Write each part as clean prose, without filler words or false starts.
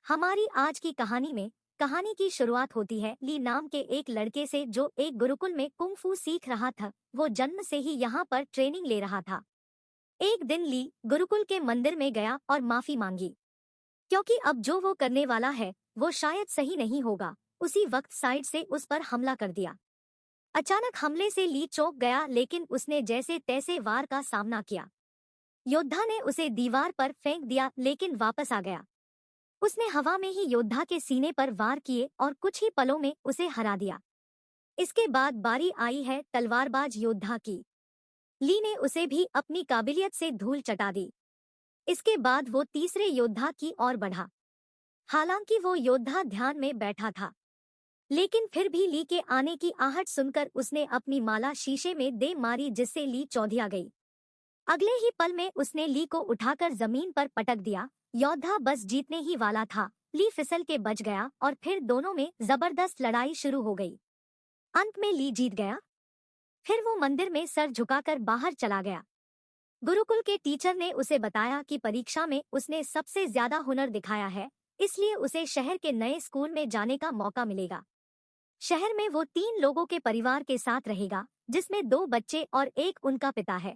हमारी आज की कहानी में कहानी की शुरुआत होती है ली नाम के एक लड़के से जो एक गुरुकुल में कुंग-फू सीख रहा था। वो जन्म से ही यहाँ पर ट्रेनिंग ले रहा था। एक दिन ली गुरुकुल के मंदिर में गया और माफी मांगी क्योंकि अब जो वो करने वाला है वो शायद सही नहीं होगा। उसी वक्त साइड से उस पर हमला कर दिया। अचानक हमले से ली चौंक गया, लेकिन उसने जैसे तैसे वार का सामना किया। योद्धा ने उसे दीवार पर फेंक दिया लेकिन वापस आ गया। उसने हवा में ही योद्धा के सीने पर वार किए और कुछ ही पलों में उसे हरा दिया। इसके बाद बारी आई है तलवारबाज योद्धा की। ली ने उसे भी अपनी काबिलियत से धूल चटा दी। इसके बाद वो तीसरे योद्धा की ओर बढ़ा। हालांकि वो योद्धा ध्यान में बैठा था, लेकिन फिर भी ली के आने की आहट सुनकर उसने अपनी माला शीशे में दे मारी, जिससे ली चौंधिया गई। अगले ही पल में उसने ली को उठाकर जमीन पर पटक दिया। योद्धा बस जीतने ही वाला था। ली फिसल के बच गया और फिर दोनों में जबरदस्त लड़ाई शुरू हो गई। अंत में ली जीत गया। फिर वो मंदिर में सर झुकाकर बाहर चला गया। गुरुकुल के टीचर ने उसे बताया कि परीक्षा में उसने सबसे ज्यादा हुनर दिखाया है, इसलिए उसे शहर के नए स्कूल में जाने का मौका मिलेगा। शहर में वो 3 लोगों के परिवार के साथ रहेगा, जिसमें 2 बच्चे और एक उनका पिता है।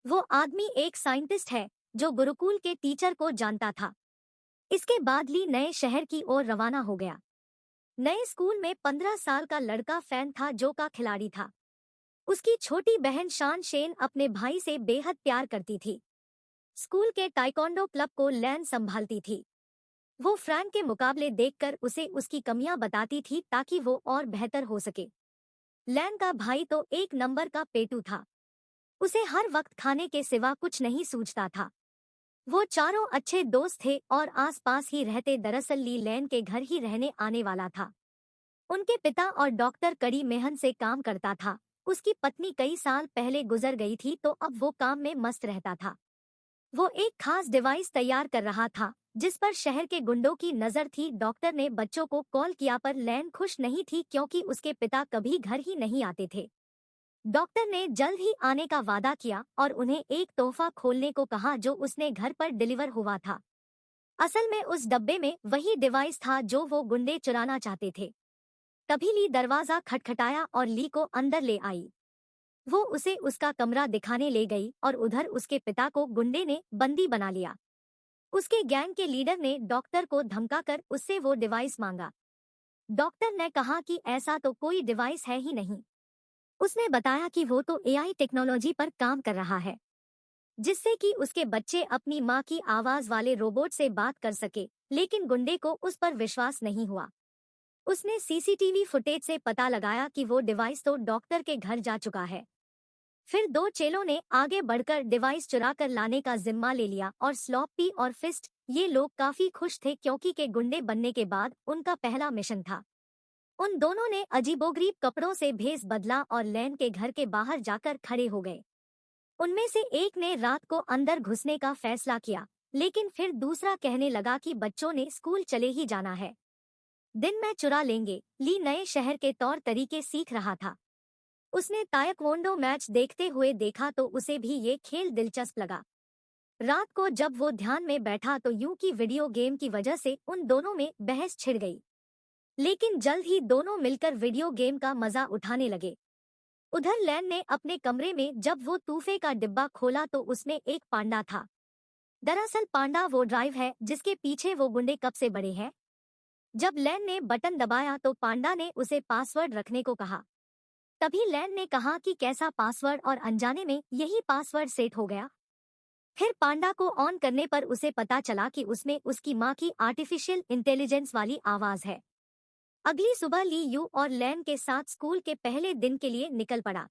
वो आदमी एक साइंटिस्ट है जो गुरुकुल के टीचर को जानता था। इसके बाद ली नए शहर की ओर रवाना हो गया। नए स्कूल में 15 साल का लड़का फैन था जो का खिलाड़ी था। उसकी छोटी बहन शान शेन अपने भाई से बेहद प्यार करती थी। स्कूल के ताइक्वांडो क्लब को लैन संभालती थी। वो फ्रैंक के मुकाबले देखकर उसे उसकी कमियां बताती थी ताकि वो और बेहतर हो सके। लैन का भाई तो एक नंबर का पेटू था। उसे हर वक्त खाने के सिवा कुछ नहीं सूझता था। वो चारों अच्छे दोस्त थे और आसपास ही रहते। दरअसल ली लैन के घर ही रहने आने वाला था। उनके पिता और डॉक्टर कड़ी मेहनत से काम करता था। उसकी पत्नी कई साल पहले गुजर गई थी, तो अब वो काम में मस्त रहता था। वो एक खास डिवाइस तैयार कर रहा था जिस पर शहर के गुंडों की नजर थी। डॉक्टर ने बच्चों को कॉल किया पर लैन खुश नहीं थी क्योंकि उसके पिता कभी घर ही नहीं आते थे। डॉक्टर ने जल्द ही आने का वादा किया और उन्हें एक तोहफा खोलने को कहा जो उसने घर पर डिलीवर हुआ था। असल में उस डब्बे में वही डिवाइस था जो वो गुंडे चुराना चाहते थे। तभी ली दरवाजा खटखटाया और ली को अंदर ले आई। वो उसे उसका कमरा दिखाने ले गई और उधर उसके पिता को गुंडे ने बंदी बना लिया। उसके गैंग के लीडर ने डॉक्टर को धमकाकर उससे वो डिवाइस मांगा। डॉक्टर ने कहा कि ऐसा तो कोई डिवाइस है ही नहीं। उसने बताया कि वो तो एआई टेक्नोलॉजी पर काम कर रहा है, जिससे कि उसके बच्चे अपनी माँ की आवाज वाले रोबोट से बात कर सके। लेकिन गुंडे को उस पर विश्वास नहीं हुआ। उसने सीसीटीवी फुटेज से पता लगाया कि वो डिवाइस तो डॉक्टर के घर जा चुका है। फिर 2 चेलों ने आगे बढ़कर डिवाइस चुरा कर लाने का जिम्मा ले लिया और स्लॉपी और फिस्ट ये लोग काफी खुश थे क्योंकि के गुंडे बनने के बाद उनका पहला मिशन था। उन दोनों ने अजीबोगरीब कपड़ों से भेस बदला और लैन के घर के बाहर जाकर खड़े हो गए। उनमें से एक ने रात को अंदर घुसने का फैसला किया, लेकिन फिर दूसरा कहने लगा कि बच्चों ने स्कूल चले ही जाना है, दिन में चुरा लेंगे। ली नए शहर के तौर तरीके सीख रहा था। उसने तायक्वोंडो मैच देखते हुए देखा तो उसे भी ये खेल दिलचस्प लगा। रात को जब वो ध्यान में बैठा तो यूं की वीडियो गेम की वजह से उन दोनों में बहस छिड़ गई। लेकिन जल्द ही दोनों मिलकर वीडियो गेम का मजा उठाने लगे। उधर लैन ने अपने कमरे में जब वो तूफे का डिब्बा खोला तो उसमें एक पांडा था। दरअसल पांडा वो ड्राइव है जिसके पीछे वो गुंडे कब से बड़े हैं। जब लैन ने बटन दबाया तो पांडा ने उसे पासवर्ड रखने को कहा। तभी लैन ने कहा कि कैसा पासवर्ड, और अनजाने में यही पासवर्ड सेट हो गया। फिर पांडा को ऑन करने पर उसे पता चला कि उसमें उसकी माँ की आर्टिफिशियल इंटेलिजेंस वाली आवाज है। अगली सुबह ली यू और लैन के साथ स्कूल के पहले दिन के लिए निकल पड़ा।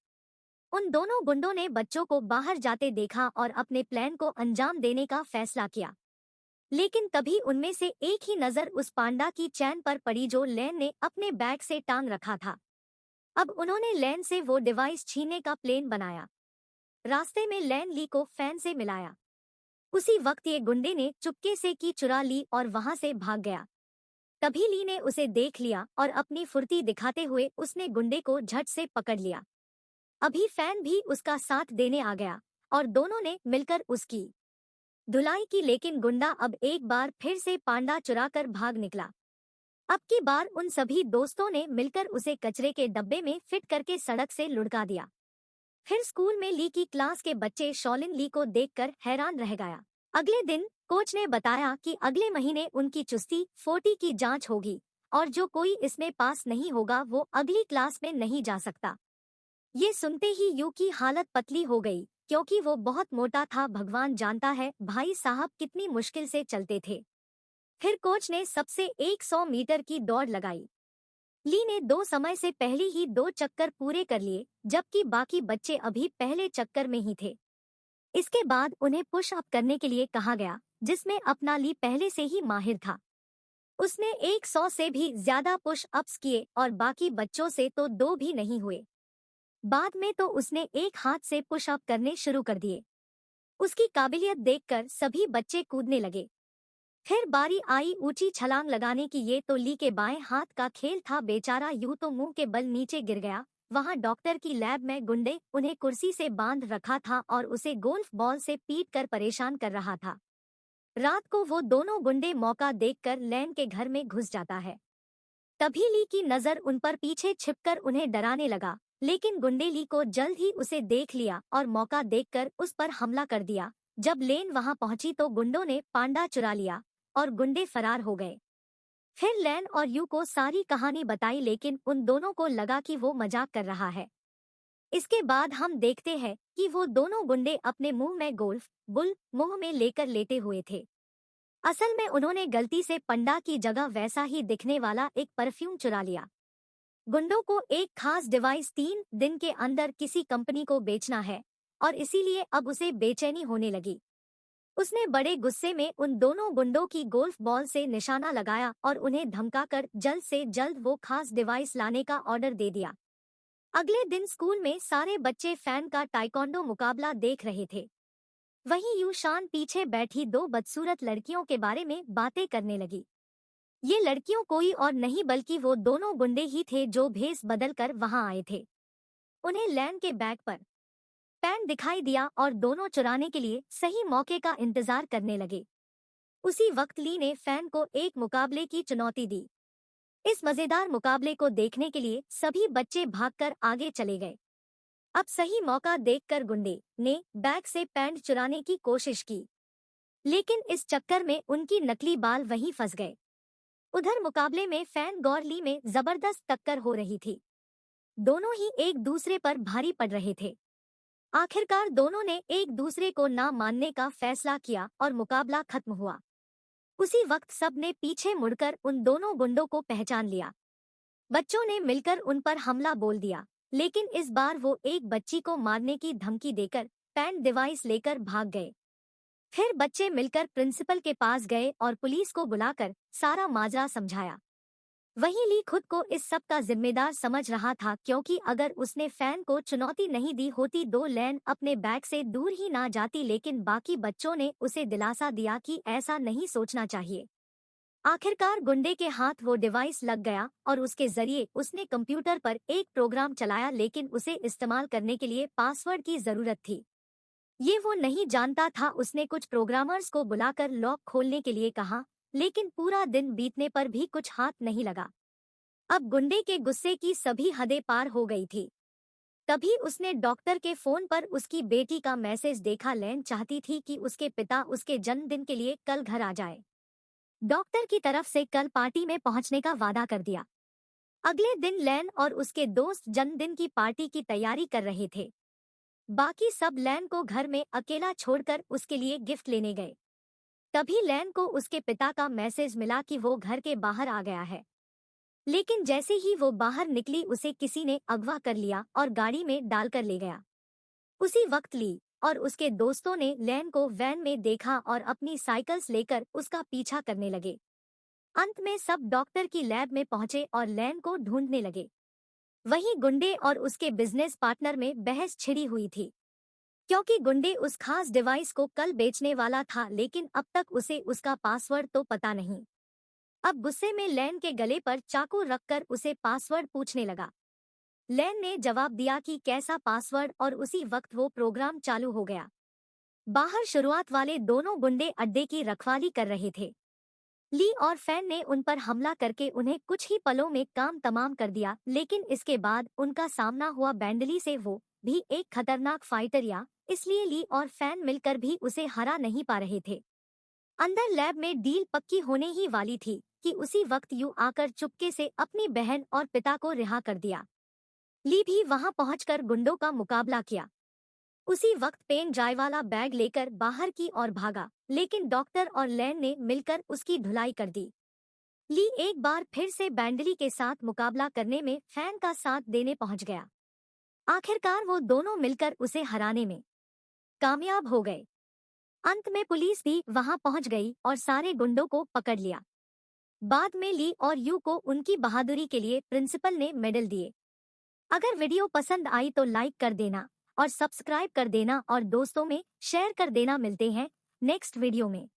उन दोनों गुंडों ने बच्चों को बाहर जाते देखा और अपने प्लान को अंजाम देने का फैसला किया। लेकिन तभी उनमें से एक ही नजर उस पांडा की चैन पर पड़ी जो लैन ने अपने बैग से टांग रखा था। अब उन्होंने लैन से वो डिवाइस छीनने का प्लान बनाया। रास्ते में लैन ली को फैन से मिलाया। उसी वक्त ये गुंडे ने चुपके से की चुरा ली और वहां से भाग गया। तभी ली ने उसे देख लिया और अपनी फुर्ती दिखाते हुए उसने गुंडे को झट से पकड़ लिया। अभी फैन भी उसका साथ देने आ गया और दोनों ने मिलकर उसकी धुलाई की, लेकिन गुंडा अब एक बार फिर से पांडा चुराकर भाग निकला। अब की बार उन सभी दोस्तों ने मिलकर उसे कचरे के डब्बे में फिट करके सड़क से लुढ़का दिया। फिर स्कूल में ली की क्लास के बच्चे शॉलिन ली को देखकर हैरान रह गया। अगले दिन कोच ने बताया कि अगले महीने उनकी चुस्ती 40 की जांच होगी और जो कोई इसमें पास नहीं होगा वो अगली क्लास में नहीं जा सकता। ये सुनते ही यू की हालत पतली हो गई, क्योंकि वो बहुत मोटा था। भगवान जानता है भाई साहब कितनी मुश्किल से चलते थे। फिर कोच ने सबसे 100 मीटर की दौड़ लगाई। ली ने 2 समय से पहले ही 2 चक्कर पूरे कर लिए, जबकि बाकी बच्चे अभी पहले चक्कर में ही थे। इसके बाद उन्हें पुश अप करने के लिए कहा गया, जिसमें अपना ली पहले से ही माहिर था। उसने 100 से भी ज्यादा पुश अप्स किए और बाकी बच्चों से तो 2 भी नहीं हुए। बाद में तो उसने एक हाथ से पुश अप करने शुरू कर दिए। उसकी काबिलियत देखकर सभी बच्चे कूदने लगे। फिर बारी आई ऊंची छलांग लगाने की। ये तो ली के बाएं हाथ का खेल था। बेचारा यूं तो मुंह के बल नीचे गिर गया। वहां डॉक्टर की लैब में गुंडे उन्हें कुर्सी से बांध रखा था और उसे गोल्फ बॉल से पीट कर परेशान कर रहा था। रात को वो दोनों गुंडे मौका देखकर लैन के घर में घुस जाता है। तभी ली की नजर उन पर पीछे छिपकर उन्हें डराने लगा, लेकिन गुंडे ली को जल्द ही उसे देख लिया और मौका देखकर उस पर हमला कर दिया। जब लेन वहां पहुंची तो गुंडों ने पांडा चुरा लिया और गुंडे फरार हो गए। फिर लैन और यू को सारी कहानी बताई, लेकिन उन दोनों को लगा कि वो मजाक कर रहा है। इसके बाद हम देखते हैं कि वो दोनों गुंडे अपने मुंह में गोल्फ बुल मुंह में लेकर लेटे हुए थे। असल में उन्होंने गलती से पंडा की जगह वैसा ही दिखने वाला एक परफ्यूम चुरा लिया। गुंडों को एक खास डिवाइस 3 दिन के अंदर किसी कंपनी को बेचना है और इसीलिए अब उसे बेचैनी होने लगी। उसने बड़े गुस्से में उन दोनों गुंडों की गोल्फ बॉल से निशाना लगाया और उन्हें धमकाकर जल्द से जल्द वो खास डिवाइस लाने का ऑर्डर दे दिया। अगले दिन स्कूल में सारे बच्चे फैन का ताइक्वांडो मुकाबला देख रहे थे। वहीं यूशान पीछे बैठी 2 बदसूरत लड़कियों के बारे में बातें करने लगी। ये लड़कियों कोई और नहीं बल्कि वो दोनों गुंडे ही थे जो भेस बदल कर वहां आए थे। उन्हें लैन के बैग पर पेन दिखाई दिया और दोनों चुराने के लिए सही मौके का इंतजार करने लगे। उसी वक्त ली ने फैन को एक मुकाबले की चुनौती दी। इस मजेदार मुकाबले को देखने के लिए सभी बच्चे भागकर आगे चले गए। अब सही मौका देखकर गुंडे ने बैग से पैंट चुराने की कोशिश की, लेकिन इस चक्कर में उनकी नकली बाल वहीं फंस गए। उधर मुकाबले में फैन गौर ली में जबरदस्त टक्कर हो रही थी। दोनों ही एक दूसरे पर भारी पड़ रहे थे। आखिरकार दोनों ने एक दूसरे को ना मानने का फैसला किया और मुकाबला खत्म हुआ। उसी वक्त सब ने पीछे मुड़कर उन दोनों गुंडों को पहचान लिया। बच्चों ने मिलकर उन पर हमला बोल दिया, लेकिन इस बार वो एक बच्ची को मारने की धमकी देकर पैंट डिवाइस लेकर भाग गए। फिर बच्चे मिलकर प्रिंसिपल के पास गए और पुलिस को बुलाकर सारा माजरा समझाया। वहीं ली खुद को इस सब का जिम्मेदार समझ रहा था, क्योंकि अगर उसने फैन को चुनौती नहीं दी होती तो लैन अपने बैग से दूर ही ना जाती। लेकिन बाकी बच्चों ने उसे दिलासा दिया कि ऐसा नहीं सोचना चाहिए। आखिरकार गुंडे के हाथ वो डिवाइस लग गया और उसके जरिए उसने कंप्यूटर पर एक प्रोग्राम चलाया, लेकिन उसे इस्तेमाल करने के लिए पासवर्ड की जरूरत थी। ये वो नहीं जानता था। उसने कुछ प्रोग्रामर्स को बुलाकर लॉक खोलने के लिए कहा, लेकिन पूरा दिन बीतने पर भी कुछ हाथ नहीं लगा। अब गुंडे के गुस्से की सभी हदें पार हो गई थी। तभी उसने डॉक्टर के फोन पर उसकी बेटी का मैसेज देखा। लैन चाहती थी कि उसके पिता उसके जन्मदिन के लिए कल घर आ जाए। डॉक्टर की तरफ से कल पार्टी में पहुंचने का वादा कर दिया। अगले दिन लैन और उसके दोस्त जन्मदिन की पार्टी की तैयारी कर रहे थे। बाकी सब लैन को घर में अकेला छोड़कर उसके लिए गिफ्ट लेने गए। तभी लैन को उसके पिता का मैसेज मिला कि वो घर के बाहर आ गया है। लेकिन जैसे ही वो बाहर निकली उसे किसी ने अगवा कर लिया और गाड़ी में डालकर ले गया। उसी वक्त ली और उसके दोस्तों ने लैन को वैन में देखा और अपनी साइकिल्स लेकर उसका पीछा करने लगे। अंत में सब डॉक्टर की लैब में पहुंचे और लैन को ढूंढने लगे। वहीं गुंडे और उसके बिजनेस पार्टनर में बहस छिड़ी हुई थी, क्योंकि गुंडे उस खास डिवाइस को कल बेचने वाला था, लेकिन अब तक उसे उसका पासवर्ड तो पता नहीं। अब गुस्से में लैन के गले पर चाकू रखकर उसे पासवर्ड पूछने लगा। लैन ने जवाब दिया कि कैसा पासवर्ड, और उसी वक्त वो प्रोग्राम चालू हो गया। बाहर शुरुआत वाले दोनों गुंडे अड्डे की रखवाली कर रहे थे। ली और फैन ने उन पर हमला करके उन्हें कुछ ही पलों में काम तमाम कर दिया, लेकिन इसके बाद उनका सामना हुआ बैंडली से, वो भी एक खतरनाक फाइटर, या इसलिए ली और फैन मिलकर भी उसे हरा नहीं पा रहे थे। अंदर लैब में डील पक्की होने ही वाली थी कि उसी वक्त यू आकर चुपके से अपनी बहन और पिता को रिहा कर दिया। ली भी वहां पहुंचकर गुंडों का मुकाबला किया। उसी वक्त पेन ड्राई वाला बैग लेकर बाहर की ओर भागा, लेकिन डॉक्टर और लैन ने मिलकर उसकी धुलाई कर दी। ली एक बार फिर से बैंडली के साथ मुकाबला करने में फैन का साथ देने पहुंच गया। आखिरकार वो दोनों मिलकर उसे हराने में कामयाब हो गए। अंत में पुलिस भी वहां पहुंच गई और सारे गुंडों को पकड़ लिया। बाद में ली और यू को उनकी बहादुरी के लिए प्रिंसिपल ने मेडल दिए। अगर वीडियो पसंद आई तो लाइक कर देना और सब्सक्राइब कर देना और दोस्तों में शेयर कर देना। मिलते हैं नेक्स्ट वीडियो में।